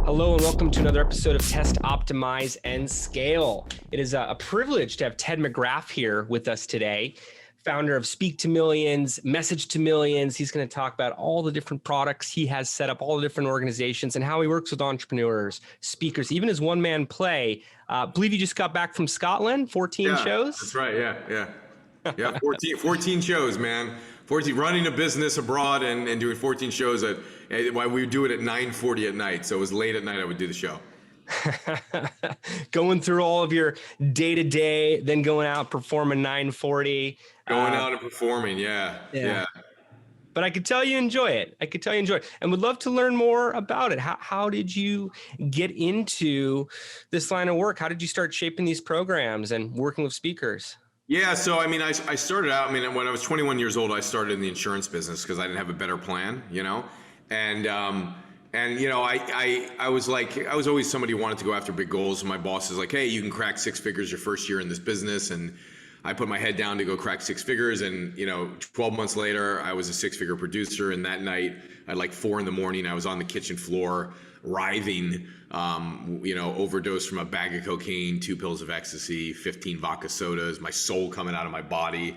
Hello and welcome to another episode of Test, Optimize, and Scale. It is a privilege to have Ted Mcgrath here with us today, founder of Speak to Millions, Message to Millions. He's going to talk about all the different products he has set up, all the different organizations, and how he works with entrepreneurs, speakers, even his one-man play. I believe you just got back from Scotland, 14 shows? That's right, yeah, 14 shows, man. 14, running a business abroad and doing 14 shows while we would do it at 9:40 at night. So it was late at night I would do the show. Going through all of your day-to-day, then going out, performing 9:40. Going out and performing, yeah. But I could tell you enjoy it. And would love to learn more about it. How did you get into this line of work? How did you start shaping these programs and working with speakers? Yeah, so I mean, I started out, when I was 21 years old, I started in the insurance business because I didn't have a better plan, and I was always somebody who wanted to go after big goals. And my boss is like, hey, you can crack six figures your first year in this business. And I put my head down to go crack six figures. And, 12 months later, I was a six-figure producer. And that night at like 4 a.m, I was on the kitchen floor writhing, overdosed from a bag of cocaine, 2 pills of ecstasy, 15 vodka sodas, my soul coming out of my body.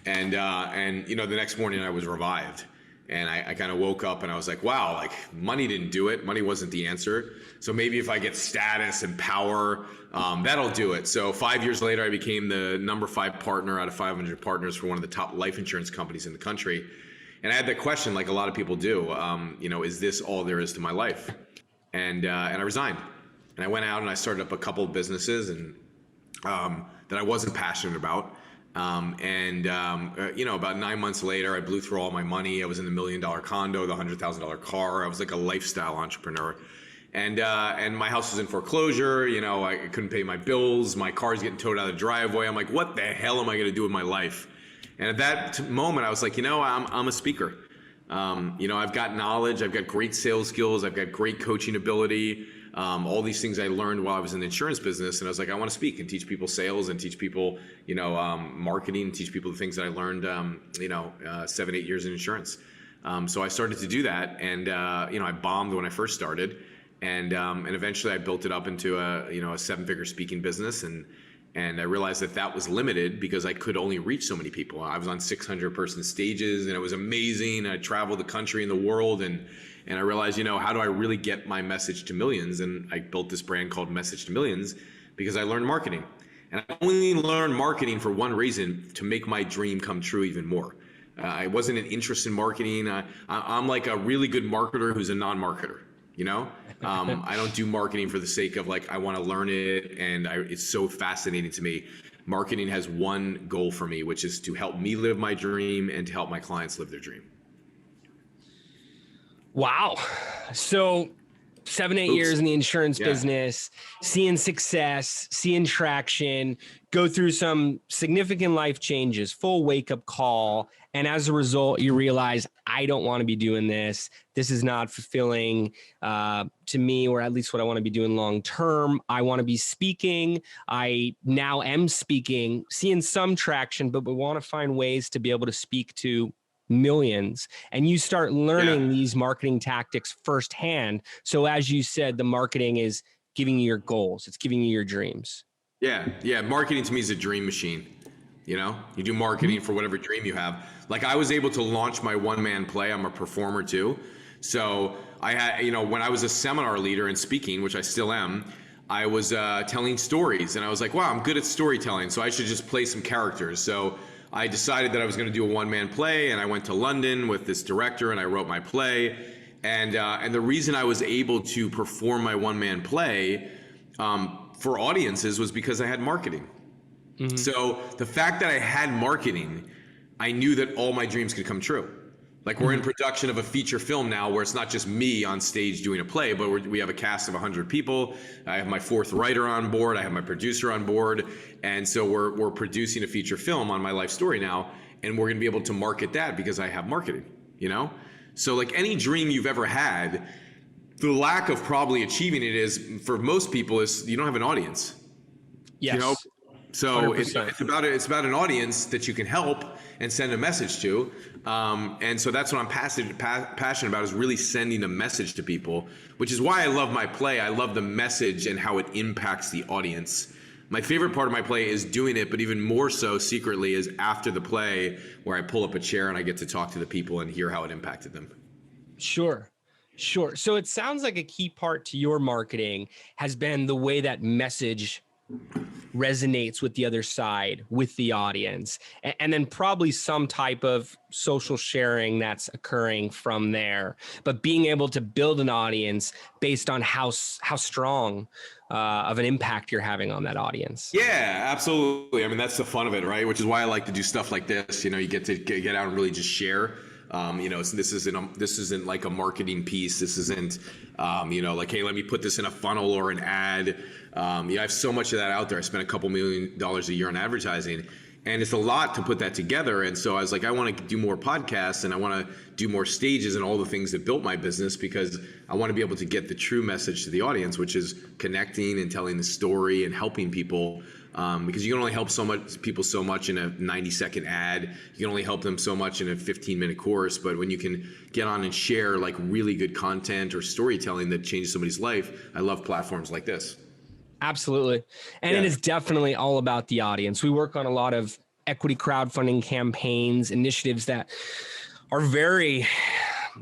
And the next morning I was revived. And I kind of woke up and I was like, wow, like money didn't do it. Money wasn't the answer. So maybe if I get status and power, that'll do it. So 5 years later, I became the number 5 partner out of 500 partners for one of the top life insurance companies in the country. And I had that question, like a lot of people do, is this all there is to my life? And I resigned. And I went out and I started up a couple of businesses and that I wasn't passionate about. About 9 months later, I blew through all my money. I was in the $1 million condo, the $100,000 car. I was like a lifestyle entrepreneur. And my house was in foreclosure. I couldn't pay my bills. My car's getting towed out of the driveway. I'm like, what the hell am I going to do with my life? And at that moment, I was like, I'm a speaker. I've got knowledge. I've got great sales skills. I've got great coaching ability. All these things I learned while I was in the insurance business. And I was like, I want to speak and teach people sales and teach people, marketing, and teach people the things that I learned, 7-8 years in insurance. So I started to do that. And, I bombed when I first started. And eventually I built it up into a 7-figure speaking business. And I realized that was limited because I could only reach so many people. I was on 600-person stages and it was amazing. I traveled the country and the world and I realized, how do I really get my message to millions? And I built this brand called Message to Millions because I learned marketing. And I only learned marketing for one reason, to make my dream come true even more. I wasn't an interest in marketing. I'm like a really good marketer who's a non-marketer. I don't do marketing for the sake of I want to learn it. And it's so fascinating to me. Marketing has one goal for me, which is to help me live my dream and to help my clients live their dream. Wow. So 7-8 years in the insurance business, seeing success, seeing traction, go through some significant life changes, full wake-up call. And as a result, you realize, I don't want to be doing this. This is not fulfilling to me, or at least what I want to be doing long-term. I want to be speaking. I now am speaking, seeing some traction, but we want to find ways to be able to speak to millions. And you start learning these marketing tactics firsthand. So as you said, the marketing is giving you your goals. It's giving you your dreams. Yeah. Marketing to me is a dream machine. You do marketing for whatever dream you have. Like I was able to launch my one-man play. I'm a performer too. So I had, when I was a seminar leader in speaking, which I still am, I was telling stories and I was like, wow, I'm good at storytelling. So I should just play some characters. So I decided that I was going to do a one-man play, and I went to London with this director, and I wrote my play. And the reason I was able to perform my one-man play for audiences was because I had marketing. Mm-hmm. So the fact that I had marketing, I knew that all my dreams could come true. Like we're in production of a feature film now where it's not just me on stage doing a play, but we have a cast of 100 people. I have my 4th writer on board. I have my producer on board. And so we're producing a feature film on my life story now. And we're going to be able to market that because I have marketing, So like any dream you've ever had, the lack of probably achieving it is, for most people, is you don't have an audience. Yes. So it's about an audience that you can help. and send a message to. And so that's what I'm passionate about, is really sending a message to people, which is why I love my play. I love the message and how it impacts the audience. My favorite part of my play is doing it, but even more so secretly is after the play, where I pull up a chair and I get to talk to the people and hear how it impacted them. Sure. Sure. So it sounds like a key part to your marketing has been the way that message resonates with the other side, with the audience, and then probably some type of social sharing that's occurring from there. But being able to build an audience based on how strong of an impact you're having on that audience. Yeah, absolutely. I mean, that's the fun of it, right? Which is why I like to do stuff like this. You know, you get to get out and really just share. You know, so this isn't like a marketing piece. This isn't, you know, like, hey, let me put this in a funnel or an ad. I have so much of that out there. I spend a couple $1 million a year on advertising, and it's a lot to put that together. And so I was like, I want to do more podcasts, and I want to do more stages and all the things that built my business, because I want to be able to get the true message to the audience, which is connecting and telling the story and helping people. Because you can only help people so much in a 90-second ad. You can only help them so much in a 15-minute course. But when you can get on and share like really good content or storytelling that changes somebody's life, I love platforms like this. Absolutely. And it is definitely all about the audience. We work on a lot of equity crowdfunding campaigns, initiatives that are very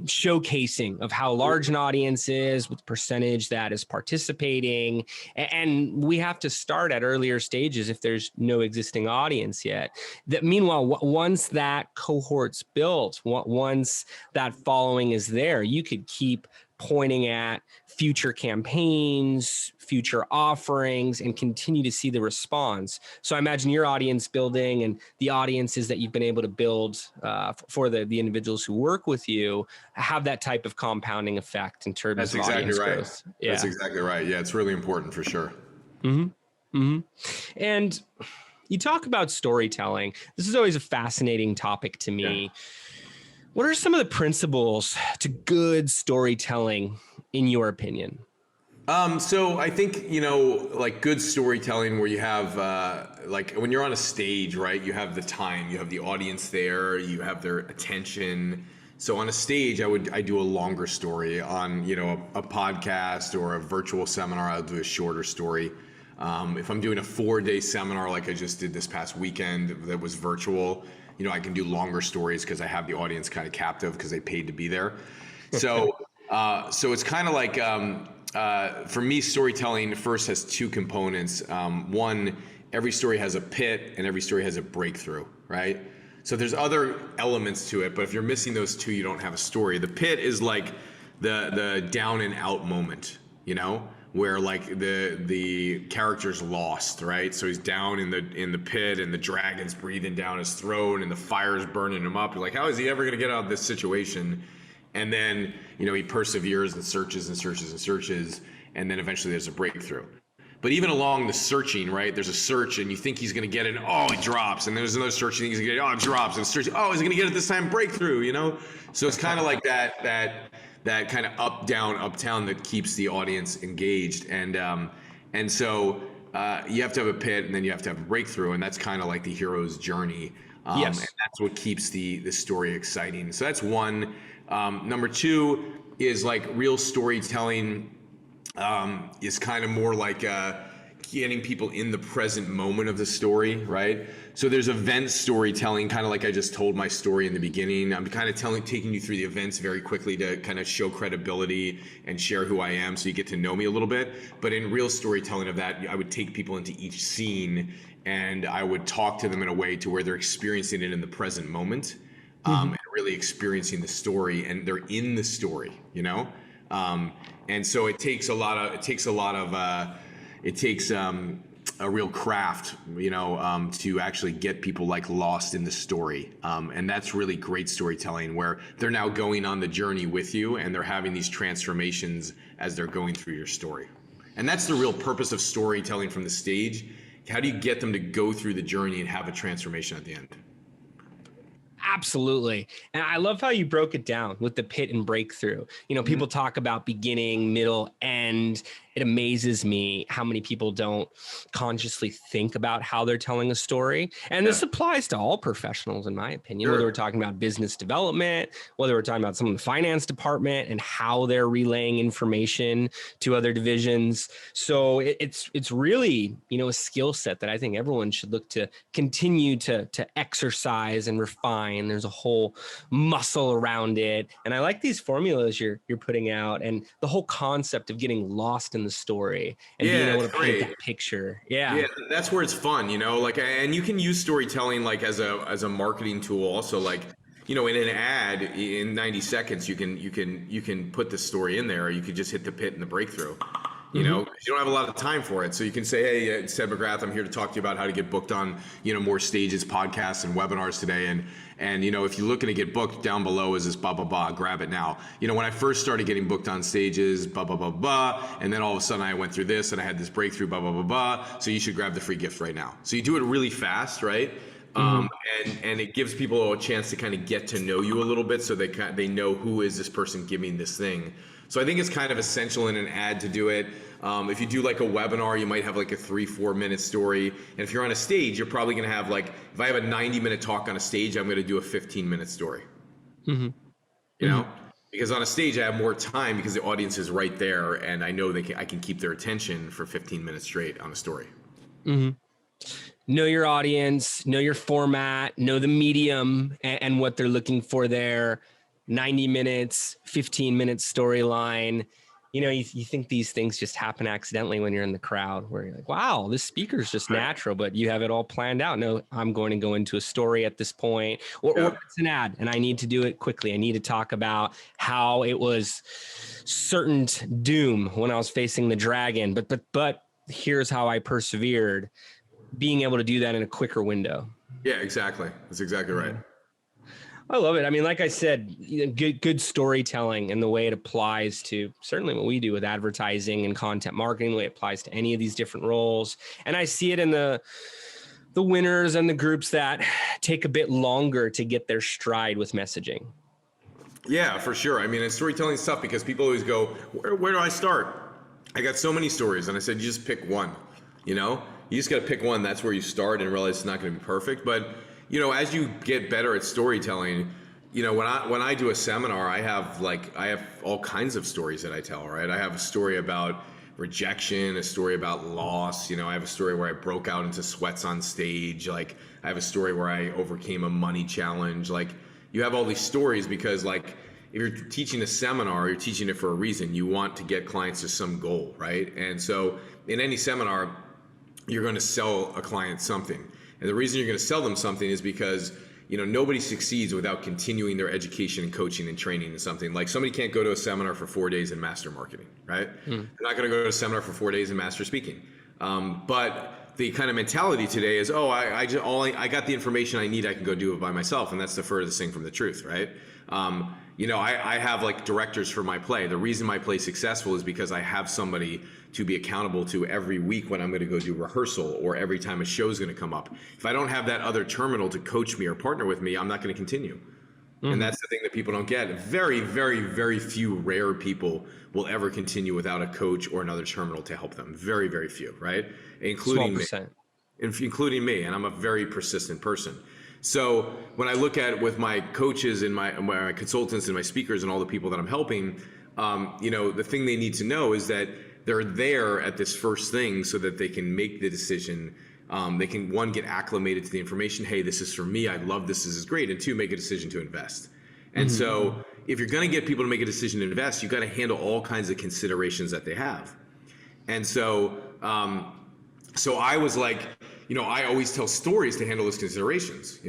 showcasing of how large an audience is, with percentage that is participating. And we have to start at earlier stages if there's no existing audience yet. That meanwhile, once that cohort's built, once that following is there, you could keep pointing at future campaigns, future offerings, and continue to see the response. So I imagine your audience building and the audiences that you've been able to build for the individuals who work with you have that type of compounding effect in terms of audience growth. Yeah. That's exactly right. Yeah, it's really important for sure. Mm-hmm. Mm-hmm. And you talk about storytelling. This is always a fascinating topic to me. Yeah. What are some of the principles to good storytelling, in your opinion? So I think, you know, like good storytelling where you have, like when you're on a stage, right, you have the time, you have the audience there, you have their attention. So on a stage, I do a longer story. On, you know, a podcast or a virtual seminar, I'll do a shorter story. If I'm doing a 4-day seminar like I just did this past weekend that was virtual, you know, I can do longer stories because I have the audience kind of captive because they paid to be there. So, so it's kind of like, for me, storytelling first has two components. One, every story has a pit and every story has a breakthrough, right? So there's other elements to it, but if you're missing those two, you don't have a story. The pit is like the down and out moment, you know, where like the character's lost, right? So he's down in the pit and the dragon's breathing down his throat and the fire's burning him up. You're like, how is he ever gonna get out of this situation? And then, you know, he perseveres and searches and searches and searches, and then eventually there's a breakthrough. But even along the searching, right, there's a search and you think he's gonna get it, oh, he drops. And there's another search, you think he's gonna get it, oh, it drops. And search, oh, he's gonna get it this time, breakthrough, you know? So it's kind of like that kind of up, down, uptown that keeps the audience engaged. And so you have to have a pit and then you have to have a breakthrough, and that's kind of like the hero's journey. Yes. And that's what keeps the story exciting. So that's one. Number two is like real storytelling is kind of more like getting people in the present moment of the story, right? So there's event storytelling, kind of like I just told my story in the beginning. I'm kind of taking you through the events very quickly to kind of show credibility and share who I am so you get to know me a little bit. But in real storytelling of that, I would take people into each scene and I would talk to them in a way to where they're experiencing it in the present moment. And really experiencing the story, and they're in the story, you know? And so it takes a real craft, you know, to actually get people like lost in the story. And that's really great storytelling, where they're now going on the journey with you and they're having these transformations as they're going through your story. And that's the real purpose of storytelling from the stage. How do you get them to go through the journey and have a transformation at the end? Absolutely. And I love how you broke it down with the pit and breakthrough. You know, people talk about beginning, middle, end, it amazes me how many people don't consciously think about how they're telling a story. And this applies to all professionals, in my opinion, Sure. whether we're talking about business development, whether we're talking about someone in the finance department and how they're relaying information to other divisions. So it's really, a skill set that I think everyone should look to continue to exercise and refine. There's a whole muscle around it. And I like these formulas you're putting out, and the whole concept of getting lost in the story and being able to paint that picture. Yeah, that's where it's fun, like, and you can use storytelling like as a marketing tool also, like, in an ad in 90 seconds you can put the story in there, or you could just hit the pit and the breakthrough. You don't have a lot of time for it. So you can say, hey, it's Ted Mcgrath. I'm here to talk to you about how to get booked on, more stages, podcasts, and webinars today. And if you're looking to get booked, down below is this blah, blah, blah, grab it now. When I first started getting booked on stages, blah, blah, blah, blah, and then all of a sudden I went through this and I had this breakthrough, blah, blah, blah, blah. So you should grab the free gift right now. So you do it really fast, right? And it gives people a chance to kind of get to know you a little bit, so they know who is this person giving this thing. So I think it's kind of essential in an ad to do it. If you do like a webinar, you might have like a 3-4 minute story. And if you're on a stage, you're probably going to have like, if I have a 90-minute talk on a stage, I'm going to do a 15-minute story. Because on a stage I have more time because the audience is right there, and I know I can keep their attention for 15 minutes straight on a story. Know your audience, know your format, know the medium and what they're looking for there. 90 minutes, 15-minute storyline. You think these things just happen accidentally when you're in the crowd, where you're like, wow, this speaker's just natural, but you have it all planned out. No, I'm going to go into a story at this point, or it's an ad and I need to do it quickly. I need to talk about how it was certain doom when I was facing the dragon, but here's how I persevered. Being able to do that in a quicker window. Yeah, exactly. That's exactly right. I love it. I mean, like I said, good storytelling and the way it applies to certainly what we do with advertising and content marketing, the way it applies to any of these different roles. And I see it in the winners and the groups that take a bit longer to get their stride with messaging. Yeah, for sure. I mean, and storytelling is tough because people always go, where do I start? I got so many stories. And I said, you just pick one, you just got to pick one. That's where you start, and realize it's not going to be perfect. But as you get better at storytelling, when I do a seminar, I have all kinds of stories that I tell, right? I have a story about rejection, a story about loss. I have a story where I broke out into sweats on stage. Like, I have a story where I overcame a money challenge. Like, you have all these stories because, like, if you're teaching a seminar, you're teaching it for a reason. You want to get clients to some goal, right? And so in any seminar, you're going to sell a client something. And the reason you're going to sell them something is because, nobody succeeds without continuing their education and coaching and training in something. Like, somebody can't go to a seminar for 4 days and master marketing, right? They're not going to go to a seminar for 4 days and master speaking. But the kind of mentality today is, I got the information I need. I can go do it by myself. And that's the furthest thing from the truth, right? I have like directors for my play. The reason my play is successful is because I have somebody to be accountable to every week when I'm going to go do rehearsal, or every time a show is going to come up. If I don't have that other terminal to coach me or partner with me, I'm not going to continue. And that's the thing that people don't get. Very, very, very few rare people will ever continue without a coach or another terminal to help them. Very, very few, right? Including me. Including me, and I'm a very persistent person. So when I look at with my coaches and my consultants and my speakers and all the people that I'm helping, the thing they need to know is that they're there at this first thing so that they can make the decision. They can, one, get acclimated to the information. Hey, this is for me. I love this. This is great. And two, make a decision to invest. And so if you're going to get people to make a decision to invest, you got to handle all kinds of considerations that they have. And so, so I was like, I always tell stories to handle those considerations,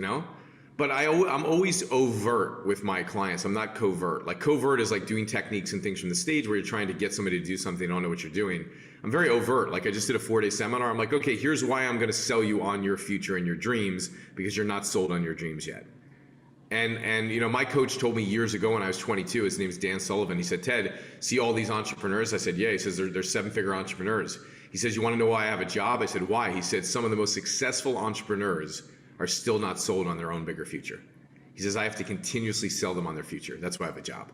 but I'm always overt with my clients. I'm not covert. Like, covert is like doing techniques and things from the stage where you're trying to get somebody to do something, don't know what you're doing. I'm very overt. Like, I just did a 4-day seminar. I'm like, okay, here's why I'm going to sell you on your future and your dreams, because you're not sold on your dreams yet. And my coach told me years ago when I was 22, his name is Dan Sullivan. He said, Ted, see all these entrepreneurs? I said, yeah. He says, they're 7-figure entrepreneurs. He says, you want to know why I have a job? I said, why? He said, some of the most successful entrepreneurs are still not sold on their own bigger future. He says, I have to continuously sell them on their future. That's why I have a job.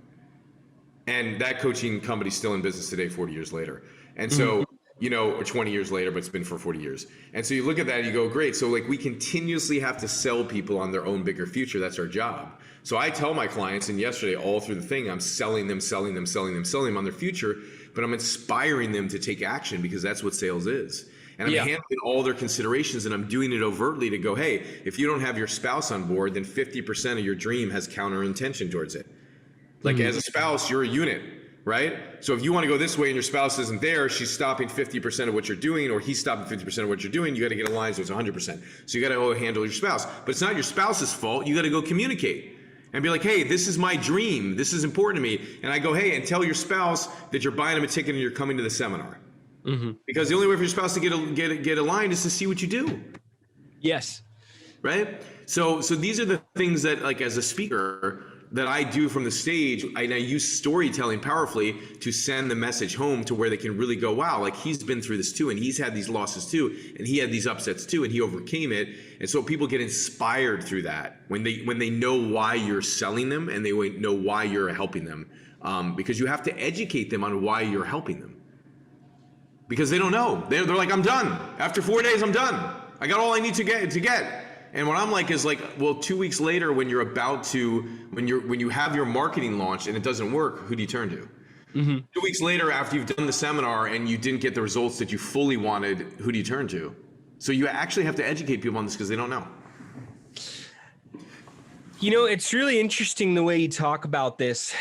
And that coaching company's still in business today, 40 years later. And so, or 20 years later, but it's been for 40 years. And so you look at that and you go, great. So like we continuously have to sell people on their own bigger future. That's our job. So I tell my clients, and yesterday all through the thing, I'm selling them on their future, but I'm inspiring them to take action because that's what sales is. And I'm handling all their considerations, and I'm doing it overtly to go, hey, if you don't have your spouse on board, then 50% of your dream has counter intention towards it. Like as a spouse, you're a unit, right? So if you want to go this way and your spouse isn't there, she's stopping 50% of what you're doing, or he's stopping 50% of what you're doing, you got to get aligned so it's 100%. So you got to go handle your spouse. But it's not your spouse's fault. You got to go communicate and be like, hey, this is my dream. This is important to me. And I go, hey, and tell your spouse that you're buying them a ticket and you're coming to the seminar. Because the only way for your spouse to get aligned is to see what you do. Yes. Right? So these are the things that, like, as a speaker, that I do from the stage, and I use storytelling powerfully to send the message home to where they can really go, wow, like he's been through this too, and he's had these losses too, and he had these upsets too, and he overcame it. And so people get inspired through that when they know why you're selling them and they know why you're helping them, because you have to educate them on why you're helping them. Because they don't know. They're like, I'm done. After 4 days, I'm done. I got all I need to get. And what I'm like is like, well, 2 weeks later, when you're about to, when you have your marketing launch and it doesn't work, who do you turn to? 2 weeks later, after you've done the seminar and you didn't get the results that you fully wanted, who do you turn to? So you actually have to educate people on this because they don't know. You know, it's really interesting the way you talk about this.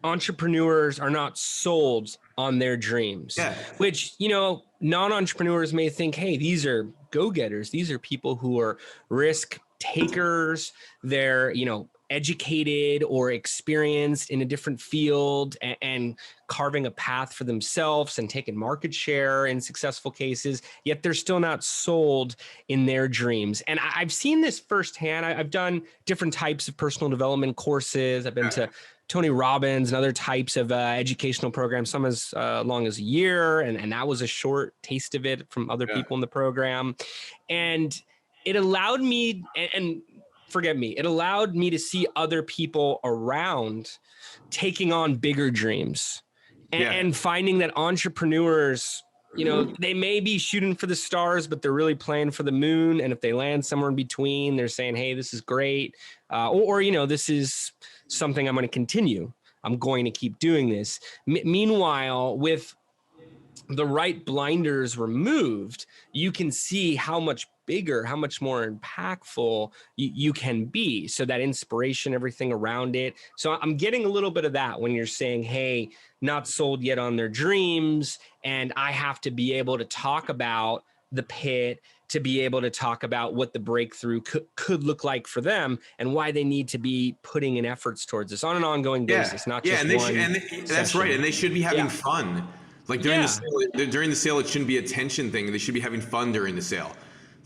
Entrepreneurs are not sold on their dreams, which, non-entrepreneurs may think, hey, these are go-getters. These are people who are risk takers. They're, educated or experienced in a different field and carving a path for themselves and taking market share in successful cases, yet they're still not sold in their dreams. And I've seen this firsthand. I've done different types of personal development courses. I've been to Tony Robbins and other types of educational programs, some as long as a year. And that was a short taste of it from other people in the program. And it allowed me, it allowed me to see other people around taking on bigger dreams and finding that entrepreneurs, they may be shooting for the stars, but they're really playing for the moon. And if they land somewhere in between, they're saying, hey, this is great. Or this is something I'm going to continue. I'm going to keep doing this. Meanwhile, with the right blinders removed, you can see how much bigger, how much more impactful you can be. So that inspiration, everything around it. So I'm getting a little bit of that when you're saying, hey, not sold yet on their dreams. And I have to be able to talk about the pit, to be able to talk about what the breakthrough could look like for them and why they need to be putting in efforts towards this on an ongoing basis, not just that's right. And they should be having fun. Like during the sale, it shouldn't be a tension thing. They should be having fun during the sale.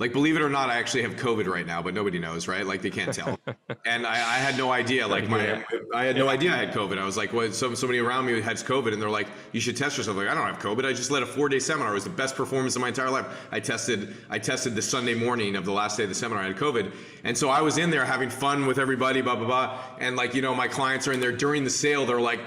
Like, believe it or not, I actually have COVID right now, but nobody knows, right? Like, they can't tell. And I had no idea. Like, I had no idea I had COVID. I was like, well, somebody around me has COVID, and they're like, you should test yourself. Like, I don't have COVID. I just led a 4-day seminar. It was the best performance of my entire life. I tested the Sunday morning of the last day of the seminar. I had COVID. And so I was in there having fun with everybody, blah, blah, blah. And like, my clients are in there during the sale. They're like,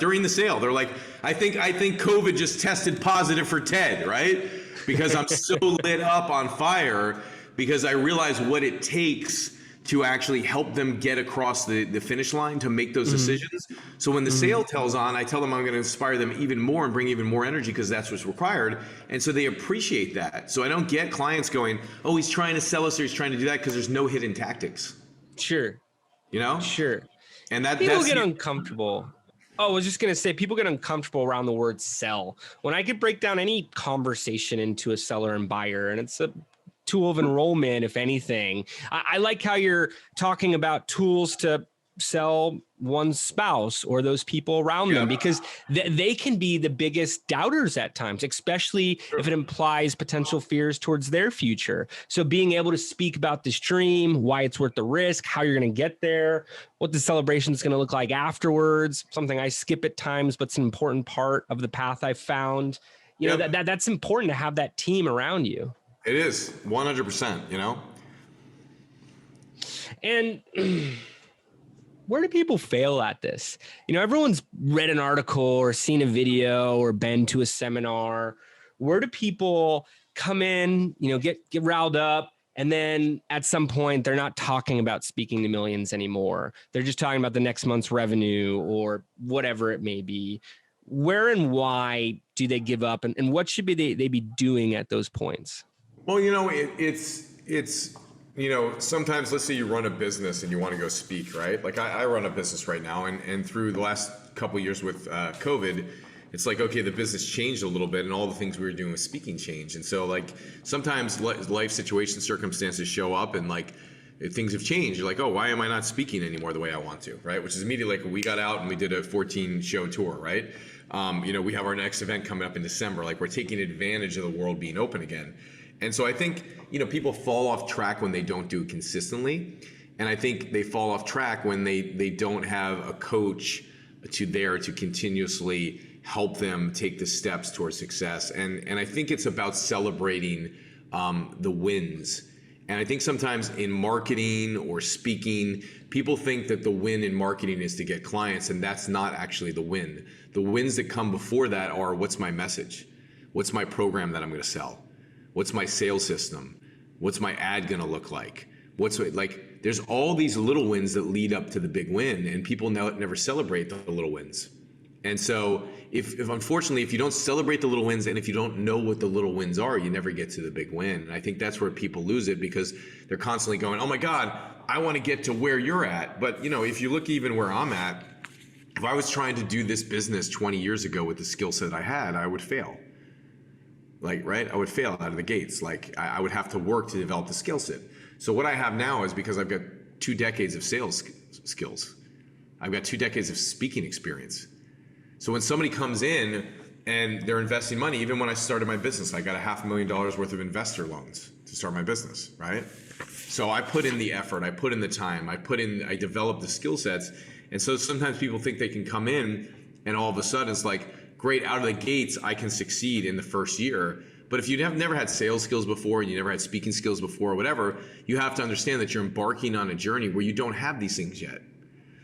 I think COVID just tested positive for Ted, right? Because I'm so lit up on fire. Because I realize what it takes to actually help them get across the finish line to make those decisions. So when the sale tells on, I tell them I'm going to inspire them even more and bring even more energy because that's what's required. And so they appreciate that. So I don't get clients going, oh, he's trying to sell us or he's trying to do that, because there's no hidden tactics. Sure. Sure. And people get uncomfortable. Oh, I was just going to say, people get uncomfortable around the word sell. When I could break down any conversation into a seller and buyer, and it's a tool of enrollment, if anything. I like how you're talking about tools to sell one's spouse or those people around them, because they can be the biggest doubters at times, especially if it implies potential fears towards their future. So being able to speak about this dream, why it's worth the risk, how you're going to get there, what the celebration is going to look like afterwards, something I skip at times, but it's an important part of the path I've found. That's important to have that team around you. It is 100%, And where do people fail at this? Everyone's read an article or seen a video or been to a seminar. Where do people come in, get riled up, and then at some point they're not talking about speaking to millions anymore. They're just talking about the next month's revenue or whatever it may be. Where and why do they give up, and what should they be doing at those points? Well, it's sometimes, let's say you run a business and you want to go speak, right? Like I run a business right now, and through the last couple of years with COVID, it's like, okay, the business changed a little bit and all the things we were doing with speaking changed. And so like sometimes life situations, circumstances show up and like things have changed. You're like, oh, why am I not speaking anymore the way I want to, right? Which is immediately like we got out and we did a 14 show tour, right? We have our next event coming up in December. Like we're taking advantage of the world being open again. And so I think, people fall off track when they don't do it consistently. And I think they fall off track when they don't have a coach to continuously help them take the steps towards success. And I think it's about celebrating the wins. And I think sometimes in marketing or speaking, people think that the win in marketing is to get clients, and that's not actually the win. The wins that come before that are, what's my message? What's my program that I'm going to sell? What's my sales system? What's my ad going to look like? There's all these little wins that lead up to the big win, and people never celebrate the little wins. And so if unfortunately, if you don't celebrate the little wins and if you don't know what the little wins are, you never get to the big win. And I think that's where people lose it, because they're constantly going, oh my God, I want to get to where you're at. But if you look even where I'm at, if I was trying to do this business 20 years ago with the skill set I had, I would fail. Right? I would fail out of the gates. I would have to work to develop the skill set. So what I have now is, because I've got 2 decades of sales skills. I've got 2 decades of speaking experience. So when somebody comes in and they're investing money, even when I started my business, I got $500,000 worth of investor loans to start my business, right? So I put in the effort, I put in the time, I developed the skill sets. And so sometimes people think they can come in and all of a sudden it's like, great, out of the gates, I can succeed in the first year. But if you have never had sales skills before and you never had speaking skills before or whatever, you have to understand that you're embarking on a journey where you don't have these things yet.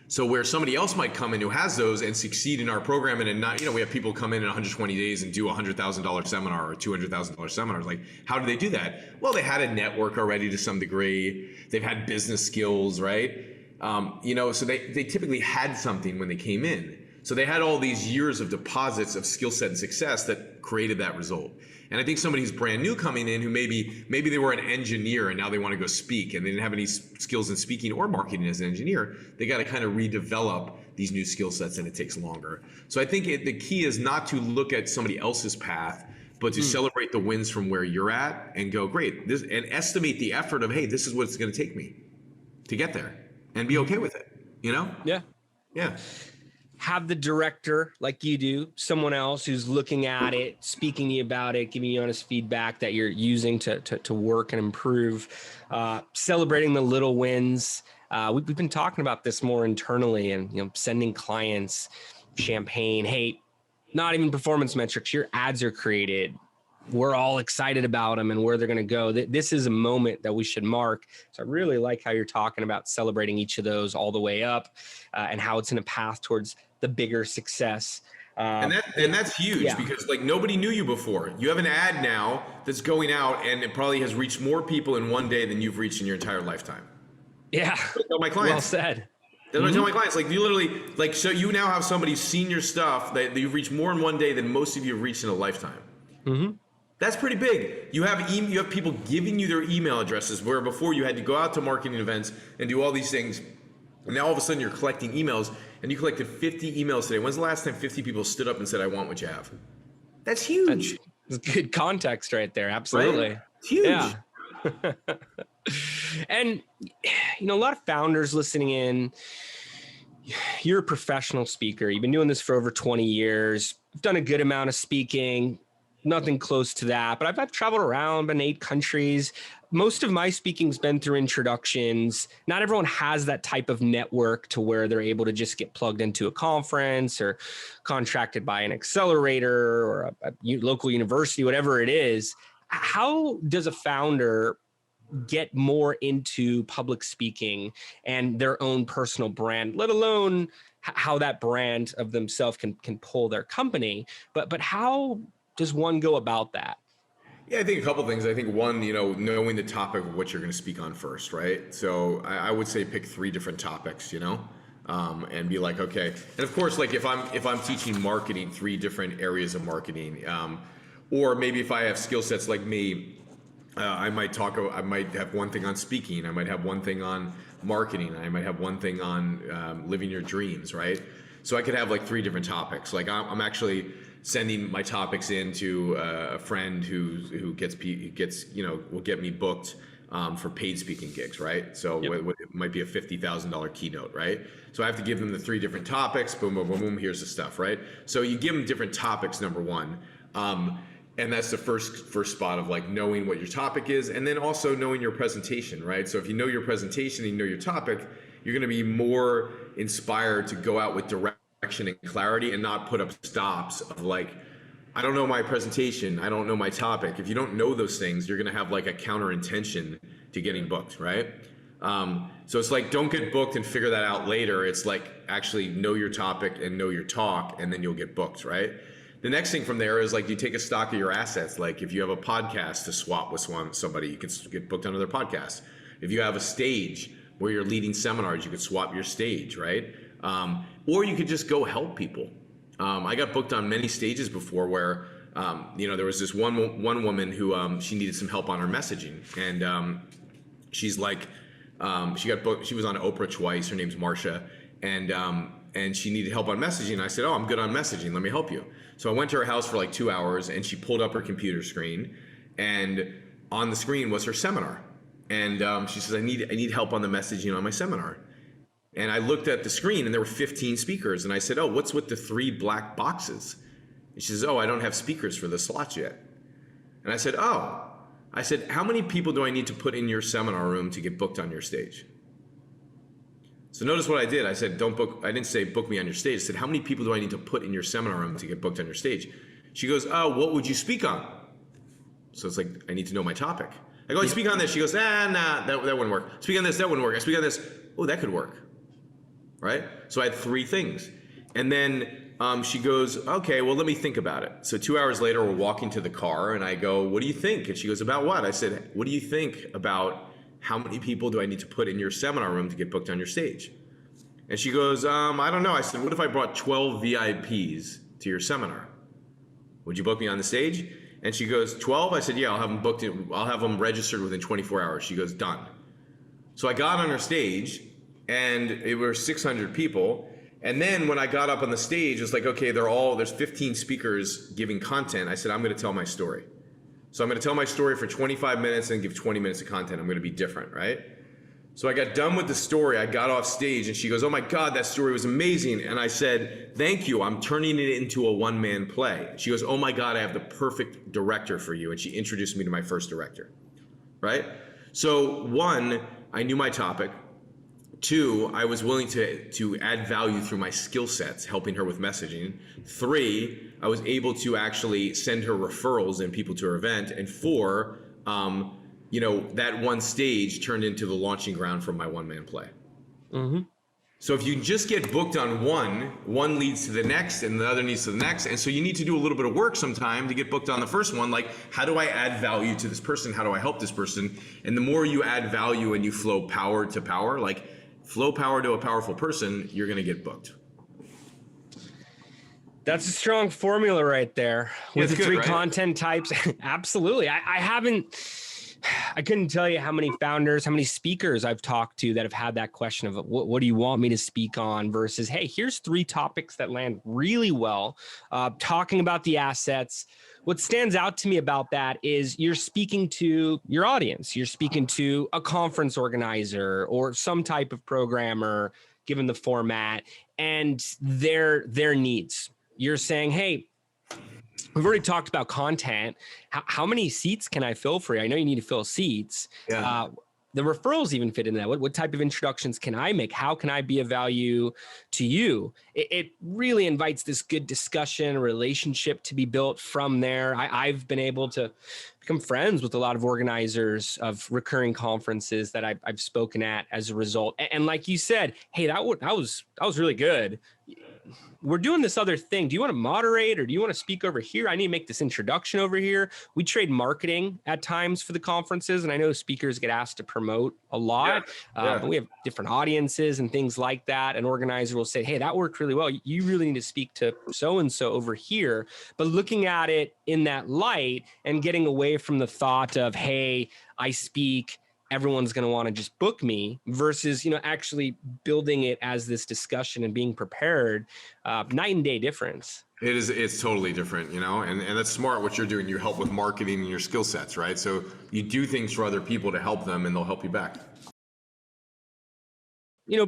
So where somebody else might come in who has those and succeed in our program, and not, we have people come in 120 days and do a $100,000 seminar or $200,000 seminars. Like, how do they do that? Well, they had a network already to some degree. They've had business skills, right? So they typically had something when they came in. So they had all these years of deposits of skill set and success that created that result. And I think somebody who's brand new coming in, who maybe they were an engineer and now they want to go speak, and they didn't have any skills in speaking or marketing as an engineer, they got to kind of redevelop these new skill sets, and it takes longer. So I think the key is not to look at somebody else's path, but to celebrate the wins from where you're at and go, great, and estimate the effort of, hey, this is what it's going to take me to get there, and be okay with it, Yeah. Yeah. Have the director, like you do, someone else who's looking at it, speaking to you about it, giving you honest feedback that you're using to work and improve, celebrating the little wins. We've been talking about this more internally, and sending clients champagne. Hey, not even performance metrics. Your ads are created. We're all excited about them and where they're going to go. This is a moment that we should mark. So I really like how you're talking about celebrating each of those all the way up, and how it's in a path towards the bigger success. And that's huge, because nobody knew you before. You have an ad now that's going out, and it probably has reached more people in one day than you've reached in your entire lifetime. Yeah. I tell my clients. Well said. That's what I tell my clients. You literally, so you now have somebody's seen your stuff that you've reached more in one day than most of you have reached in a lifetime. Mm-hmm. That's pretty big. You have people giving you their email addresses, where before you had to go out to marketing events and do all these things. And now all of a sudden you're collecting emails, and you collected 50 emails today. When's the last time 50 people stood up and said, I want what you have? That's huge. That's good context right there. Absolutely. Right? It's huge. Yeah. And, a lot of founders listening in, you're a professional speaker. You've been doing this for over 20 years. You've done a good amount of speaking. Nothing close to that, but I've traveled around, been 8 countries. Most of my speaking's been through introductions. Not everyone has that type of network to where they're able to just get plugged into a conference or contracted by an accelerator or a local university, whatever it is. How does a founder get more into public speaking and their own personal brand, let alone how that brand of themselves can pull their company. But how does one go about that? Yeah, I think a couple things. I think one, knowing the topic of what you're going to speak on first, right? So I would say pick 3 different topics, and be like, okay. And of course, like if I'm teaching marketing, 3 different areas of marketing, or maybe if I have skill sets like me, I might have one thing on speaking. I might have one thing on marketing. I might have one thing on living your dreams, right? So I could have like 3 different topics. Like I'm actually sending my topics in to a friend who gets will get me booked for paid speaking gigs, right? So it might be a $50,000 keynote, right? So I have to give them the 3 different topics. Boom, boom, boom, boom. Here's the stuff, right? So you give them different topics. Number one. And that's the first spot of like knowing what your topic is, and then also knowing your presentation, right? So if you know your presentation and you know your topic, you're going to be more inspired to go out with direction and clarity and not put up stops of like, I don't know my presentation, I don't know my topic. If you don't know those things, you're going to have like a counter intention to getting booked, right? So it's like, don't get booked and figure that out later. It's like actually know your topic and know your talk, and then you'll get booked, right? The next thing from there is like you take a stock of your assets. Like if you have a podcast to swap with somebody, you can get booked on their podcast. If you have a stage where you're leading seminars, you could swap your stage, right? Or you could just go help people. I got booked on many stages before where, there was this one woman who she needed some help on her messaging, and she's like, she got booked. She was on Oprah twice. Her name's Marsha, and she needed help on messaging. I said, "Oh, I'm good on messaging. Let me help you." So I went to her house for like 2 hours, and she pulled up her computer screen, and on the screen was her seminar. And she says, I need help on the messaging on my seminar. And I looked at the screen, and there were 15 speakers. And I said, oh, what's with the 3 black boxes? And she says, oh, I don't have speakers for the slots yet. And I said, oh. I said, how many people do I need to put in your seminar room to get booked on your stage? So notice what I did. I said, I didn't say book me on your stage. I said, how many people do I need to put in your seminar room to get booked on your stage? She goes, oh, what would you speak on? So it's like, I need to know my topic. I go, I speak on this. She goes, nah, that wouldn't work. Speak on this, that wouldn't work. I speak on this. Oh, that could work. Right? So I had 3 things. And then she goes, okay, well, let me think about it. So 2 hours later, we're walking to the car, and I go, what do you think? And she goes, about what? I said, what do you think about how many people do I need to put in your seminar room to get booked on your stage? And she goes, I don't know. I said, what if I brought 12 VIPs to your seminar? Would you book me on the stage? And she goes, 12? I said, yeah, I'll have them booked. I'll have them registered within 24 hours. She goes, done. So I got on her stage, and it were 600 people. And then when I got up on the stage, it's like, okay, there's 15 speakers giving content. I said, I'm going to tell my story. So I'm going to tell my story for 25 minutes and give 20 minutes of content. I'm going to be different, right? So I got done with the story. I got off stage, and she goes, oh my God, that story was amazing. And I said, thank you. I'm turning it into a one-man play. She goes, oh my God, I have the perfect director for you. And she introduced me to my first director, right? So 1, I knew my topic. 2, I was willing to add value through my skill sets, helping her with messaging. 3, I was able to actually send her referrals and people to her event. And 4, that one stage turned into the launching ground for my one-man play. Mm-hmm. So if you just get booked on one leads to the next, and the other leads to the next. And so you need to do a little bit of work sometime to get booked on the first one. Like, how do I add value to this person? How do I help this person? And the more you add value and you flow power to power, like flow power to a powerful person, you're going to get booked. That's a strong formula right there with the 3 content types. Absolutely. I couldn't tell you how many founders, how many speakers I've talked to that have had that question of what do you want me to speak on versus, hey, here's 3 topics that land really well. Talking about the assets. What stands out to me about that is you're speaking to your audience. You're speaking to a conference organizer or some type of programmer, given the format and their needs. You're saying, hey, we've already talked about content. How many seats can I fill for you? I know you need to fill seats. Yeah. the referrals even fit in that. What type of introductions can I make? How can I be of value to you? It really invites this good discussion, relationship to be built from there. I've been able to become friends with a lot of organizers of recurring conferences that I've spoken at as a result. And like you said, hey, that was really good. We're doing this other thing. Do you want to moderate or do you want to speak over here? I need to make this introduction over here. We trade marketing at times for the conferences. And I know speakers get asked to promote a lot, but we have different audiences and things like that. An organizer will say, hey, that worked really well. You really need to speak to so-and-so over here. But looking at it in that light and getting away from the thought of, hey, I speak, everyone's going to want to just book me versus, actually building it as this discussion and being prepared, night and day difference. It's totally different, and that's smart what you're doing. You help with marketing and your skill sets, right? So you do things for other people to help them and they'll help you back.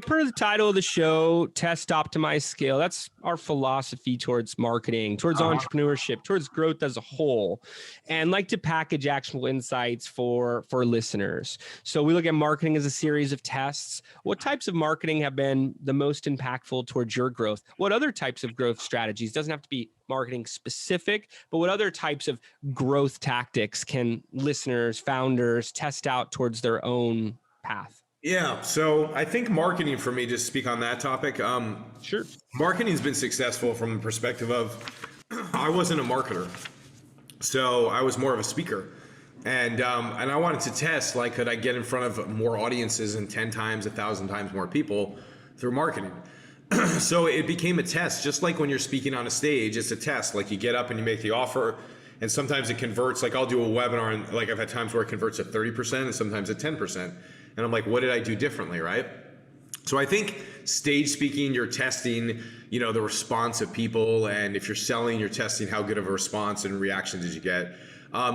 Per the title of the show, test, optimize, scale. That's our philosophy towards marketing, towards entrepreneurship, towards growth as a whole, and like to package actionable insights for listeners. So we look at marketing as a series of tests. What types of marketing have been the most impactful towards your growth? What other types of growth strategies, doesn't have to be marketing specific, but what other types of growth tactics can listeners, founders test out towards their own path? Yeah, so I think marketing for me, just speak on that topic. Sure. Marketing's been successful from the perspective of I wasn't a marketer, so I was more of a speaker, and I wanted to test, like, could I get in front of more audiences and 10 times, 1,000 times more people through marketing? So it became a test, just like when you're speaking on a stage, it's a test. Like you get up and you make the offer, and sometimes it converts. Like I'll do a webinar, and like I've had times where it converts at 30% and sometimes at 10%. And I'm like, what did I do differently, right? So I think stage speaking, you're testing, the response of people. And if you're selling, you're testing how good of a response and reaction did you get.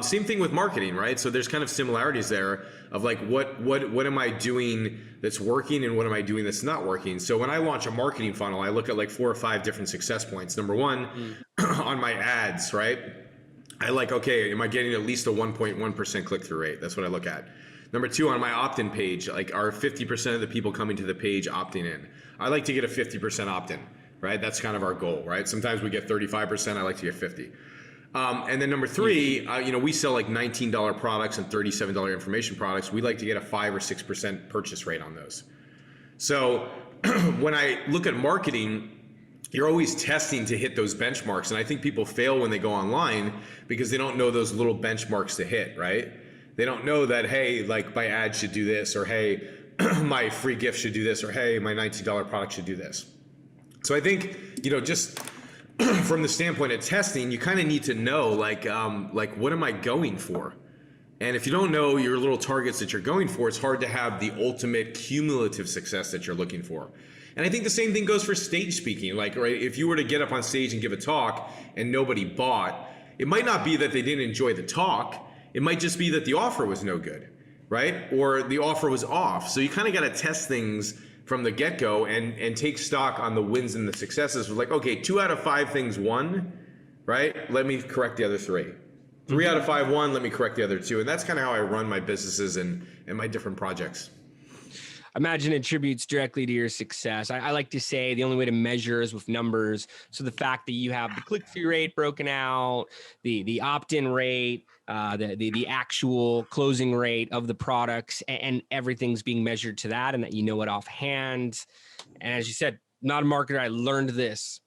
Same thing with marketing, right? So there's kind of similarities there of like, what am I doing that's working and what am I doing that's not working? So when I launch a marketing funnel, I look at like 4 or 5 different success points. Number one, on my ads, right? I like, okay, am I getting at least a 1.1% click-through rate? That's what I look at. Number 2, on my opt-in page, like are 50% of the people coming to the page opting in? I like to get a 50% opt-in, right? That's kind of our goal, right? Sometimes we get 35%, I like to get 50. And then number 3, we sell like $19 products and $37 information products. We like to get a 5 or 6% purchase rate on those. So when I look at marketing, you're always testing to hit those benchmarks. And I think people fail when they go online because they don't know those little benchmarks to hit, right? They don't know that, hey, like my ad should do this, or hey, my free gift should do this, or hey, my $19 product should do this. So I think, just from the standpoint of testing, you kind of need to know like what am I going for? And if you don't know your little targets that you're going for, it's hard to have the ultimate cumulative success that you're looking for. And I think the same thing goes for stage speaking. Like, right, if you were to get up on stage and give a talk and nobody bought, it might not be that they didn't enjoy the talk. It might just be that the offer was no good, right? Or the offer was off. So you kind of got to test things from the get-go and take stock on the wins and the successes. Like, okay, 2 out of 5 things won, right? Let me correct the other 3. 3 out of 5 won, let me correct the other 2. And that's kind of how I run my businesses and my different projects. Imagine it attributes directly to your success. I like to say the only way to measure is with numbers. So the fact that you have the click-through rate broken out, the opt-in rate, the actual closing rate of the products, and everything's being measured to that, and that you know it offhand. And as you said, not a marketer, I learned this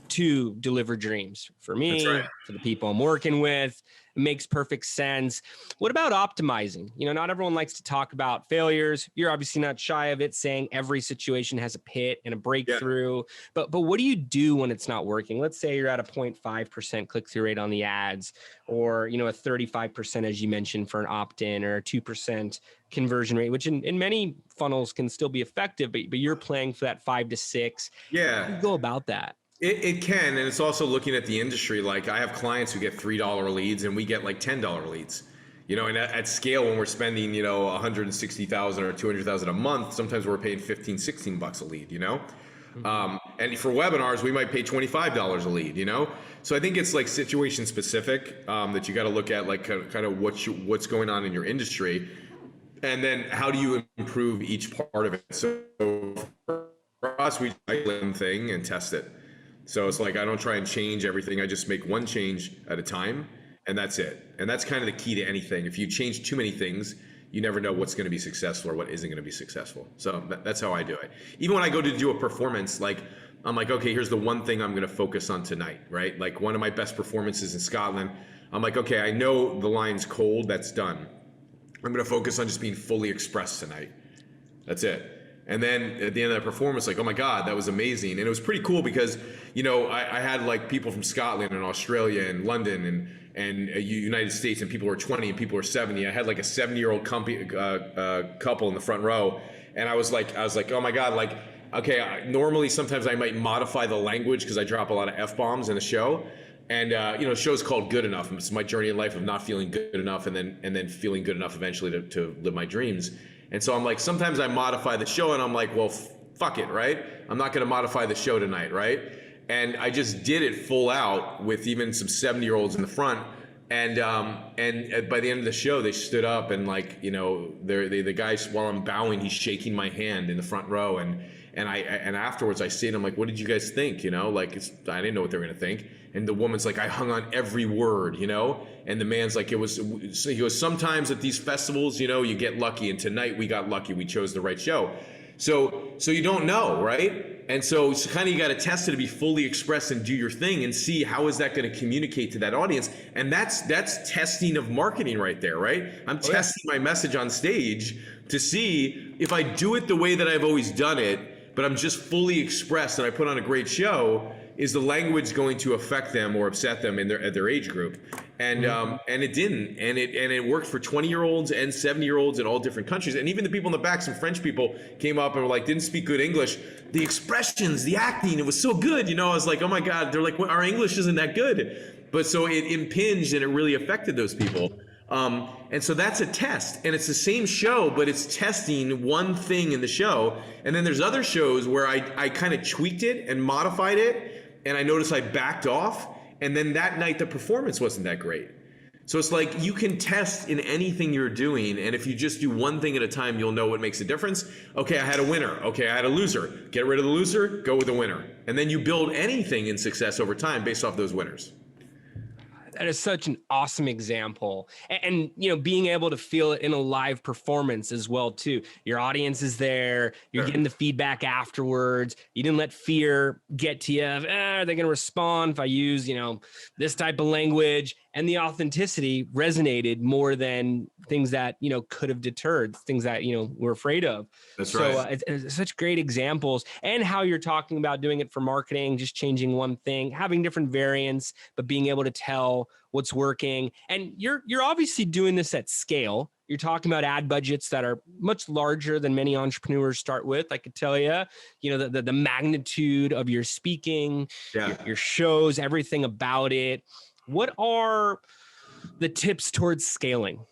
to deliver dreams for me, right, for the people I'm working with. It makes perfect sense. What about optimizing? Not everyone likes to talk about failures. You're obviously not shy of it, saying every situation has a pit and a breakthrough. Yeah. But what do you do when it's not working? Let's say you're at a 0.5% click-through rate on the ads, or a 35%, as you mentioned, for an opt-in, or a 2% conversion rate, which in many funnels can still be effective, but you're playing for that 5 to 6. Yeah. How do you go about that? It can, and it's also looking at the industry. Like I have clients who get $3 leads, and we get like $10 leads. And at scale, when we're spending $160,000 or $200,000 a month, sometimes we're paying $15-$16 a lead. Mm-hmm. And for webinars, we might pay $25 a lead. So I think it's like situation specific, that you got to look at, like kind of what's going on in your industry. And then how do you improve each part of it? So for us, we try one thing and test it. So it's like I don't try and change everything. I just make one change at a time, and that's it. And that's kind of the key to anything. If you change too many things, you never know what's going to be successful or what isn't going to be successful. So that's how I do it. Even when I go to do a performance, like I'm like, okay, here's the one thing I'm going to focus on tonight, right? Like one of my best performances in Scotland, I'm like, okay, I know the line's cold, that's done. I'm going to focus on just being fully expressed tonight. That's it. And then at the end of that performance, like, oh my God, that was amazing. And it was pretty cool because, I had like people from Scotland and Australia and London and United States, and people were 20 and people were 70. I had like a 70-year-old couple in the front row. And I was like, oh my God, like, okay, normally sometimes I might modify the language because I drop a lot of F-bombs in the show. And the show's called Good Enough. It's my journey in life of not feeling good enough and then feeling good enough eventually to live my dreams. And so I'm like, sometimes I modify the show and I'm like, well, fuck it, right? I'm not going to modify the show tonight, right? And I just did it full out with even some 70-year-olds in the front. And by the end of the show, they stood up and like, the guy, while I'm bowing, he's shaking my hand in the front row. And afterwards I say to him, like, what did you guys think? I didn't know what they were going to think. And the woman's like, I hung on every word, and the man's like, he goes, sometimes at these festivals, you get lucky. And tonight we got lucky. We chose the right show. So you don't know, right? And so kind of you got to test it to be fully expressed and do your thing and see how is that going to communicate to that audience. And that's testing of marketing right there, right? I'm testing my message on stage to see if I do it the way that I've always done it, but I'm just fully expressed and I put on a great show, is the language going to affect them or upset them in their age group? And it didn't, and it worked for 20-year-olds and 70-year-olds in all different countries. And even the people in the back, some French people came up and were like, didn't speak good English. The expressions, the acting, it was so good. I was like, oh my God, they're like, well, our English isn't that good. But so it impinged and it really affected those people. And so that's a test, and it's the same show, but it's testing one thing in the show. And then there's other shows where I kind of tweaked it and modified it, and I noticed I backed off, and then that night the performance wasn't that great. So it's like you can test in anything you're doing, and if you just do one thing at a time, you'll know what makes a difference. Okay, I had a winner. Okay, I had a loser. Get rid of the loser, go with the winner. And then you build anything in success over time based off those winners. That is such an awesome example. And being able to feel it in a live performance as well, too. Your audience is there. You're getting the feedback afterwards. You didn't let fear get to you. Are they going to respond if I use, this type of language? And the authenticity resonated more than things that, could have deterred, things that, we're afraid of. That's right. So it's such great examples, and how you're talking about doing it for marketing, just changing one thing, having different variants, but being able to tell what's working. And you're obviously doing this at scale. You're talking about ad budgets that are much larger than many entrepreneurs start with. I could tell you, the magnitude of your speaking, your shows, everything about it. What are the tips towards scaling?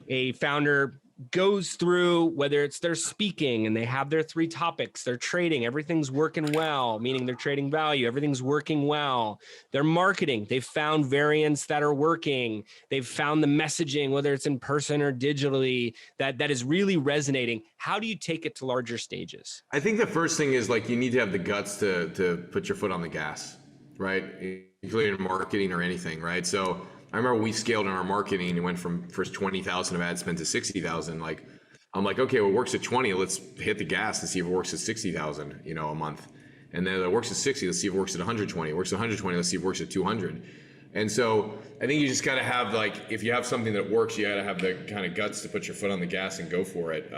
A founder goes through, whether it's their speaking and they have their 3 topics, they're trading, everything's working well, meaning they're trading value, everything's working well. They're marketing, they've found variants that are working. They've found the messaging, whether it's in person or digitally, that is really resonating. How do you take it to larger stages? I think the first thing is like you need to have the guts to put your foot on the gas, right? Including in marketing or anything, right? So I remember we scaled in our marketing and went from first 20,000 of ad spend to 60,000. Like, I'm like, okay, well, it works at 20. Let's hit the gas and see if it works at 60,000, a month. And then it works at 60. Let's see if it works at 120. It works at 120. Let's see if it works at 200. And so I think you just got to have, like, if you have something that works, you got to have the kind of guts to put your foot on the gas and go for it.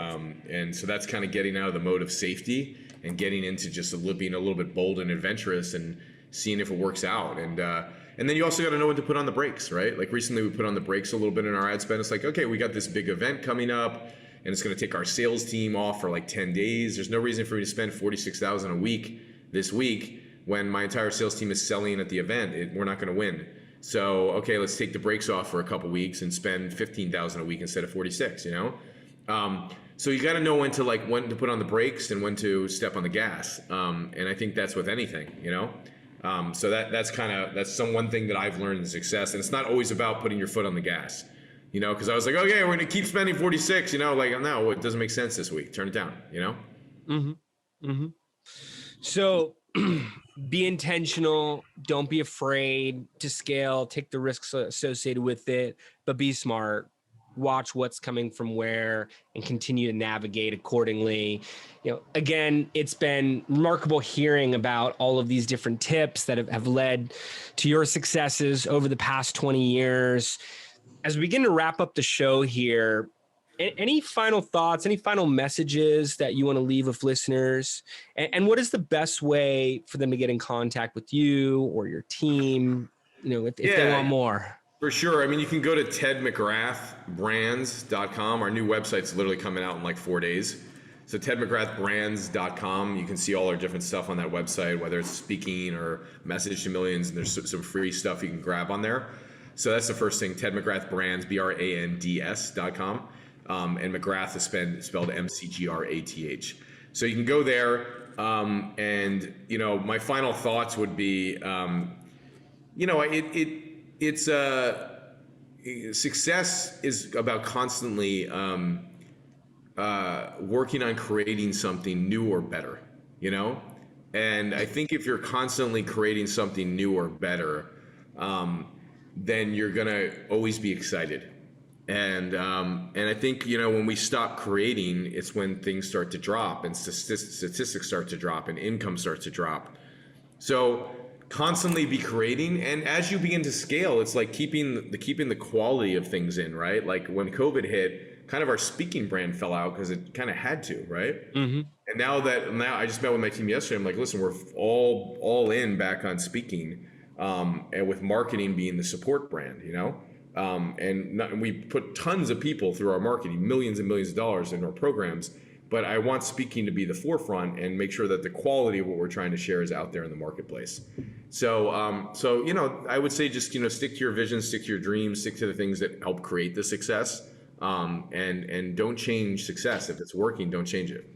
And so that's kind of getting out of the mode of safety and getting into just being a little bit bold and adventurous and seeing if it works out. And then you also got to know when to put on the brakes, right? Like recently we put on the brakes a little bit in our ad spend. It's like, okay, we got this big event coming up and it's going to take our sales team off for like 10 days. There's no reason for me to spend $46,000 a week this week when my entire sales team is selling at the event. We're not going to win. So, okay, let's take the brakes off for a couple weeks and spend $15,000 a week instead of 46, So you got to know when to put on the brakes and when to step on the gas. And I think that's with anything, So that's one thing that I've learned in success. And it's not always about putting your foot on the gas. you know, because I was like, okay, we're gonna keep spending 46, you know, like, no, it doesn't make sense this week. Turn it down, you know? So be intentional. Don't be afraid to scale. Take the risks associated with it, but be smart. Watch what's coming from where and continue to navigate accordingly. You know, again, it's been remarkable hearing about all of these different tips that have led to your successes over the past 20 years. As we begin to wrap up the show here, any final thoughts, any final messages that you want to leave with listeners? And what is the best way for them to get in contact with you or your team, you know, if they want more? For sure. I mean, you can go to tedmcgrathbrands.com. Our new website's literally coming out in like 4 days. So tedmcgrathbrands.com. You can see all our different stuff on that website, whether it's speaking or Message to Millions, and there's some free stuff you can grab on there. So that's the first thing, tedmcgrathbrands, brands.com. And Mcgrath is spelled Mcgrath. So you can go there. And, you know, my final thoughts would be, you know, it's success is about constantly working on creating something new or better, you know? And I think if you're constantly creating something new or better, then you're gonna always be excited. And I think, you know, when we stop creating, it's when things start to drop and statistics start to drop and income starts to drop. So constantly be creating, and as you begin to scale, it's like keeping the quality of things in, right? Like when COVID hit, kind of our speaking brand fell out because it kind of had to, right? And now I just met with my team yesterday. I'm like, listen, we're all in back on speaking, and with marketing being the support brand, you know. And we put tons of people through our marketing, millions and millions of dollars in our programs. But I want speaking to be the forefront and make sure that the quality of what we're trying to share is out there in the marketplace. So, you know, I would say just, you know, stick to your vision, stick to your dreams, stick to the things that help create the success, and don't change success. If it's working, don't change it.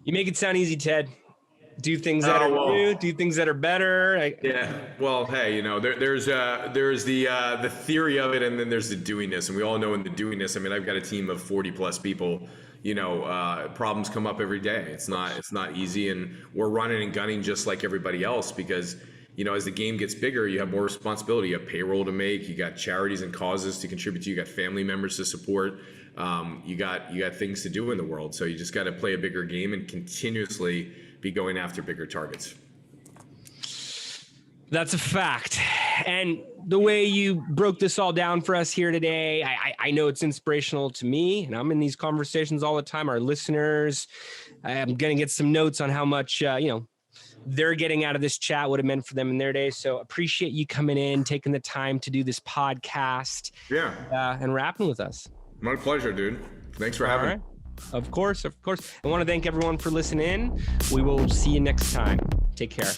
You make it sound easy, Ted. Do things that are new, do things that are better. Yeah. Well, hey, you know, there's the theory of it, and then there's the doingness. And we all know in the doingness, I mean, I've got a team of 40 plus people. You know, problems come up every day. It's not easy, and we're running and gunning just like everybody else because, you know, as the game gets bigger, you have more responsibility. You have payroll to make. You got charities and causes to contribute to. You got family members to support. You got things to do in the world. So you just got to play a bigger game and continuously be going after bigger targets. That's a fact. And the way you broke this all down for us here today, I know it's inspirational to me, and I'm in these conversations all the time. Our listeners, I'm going to get some notes on how much, you know, they're getting out of this chat, what it meant for them in their day. So appreciate you coming in, taking the time to do this podcast. Yeah. And rapping with us. My pleasure, dude. Thanks for having me. Of course. I want to thank everyone for listening. We will see you next time. Take care.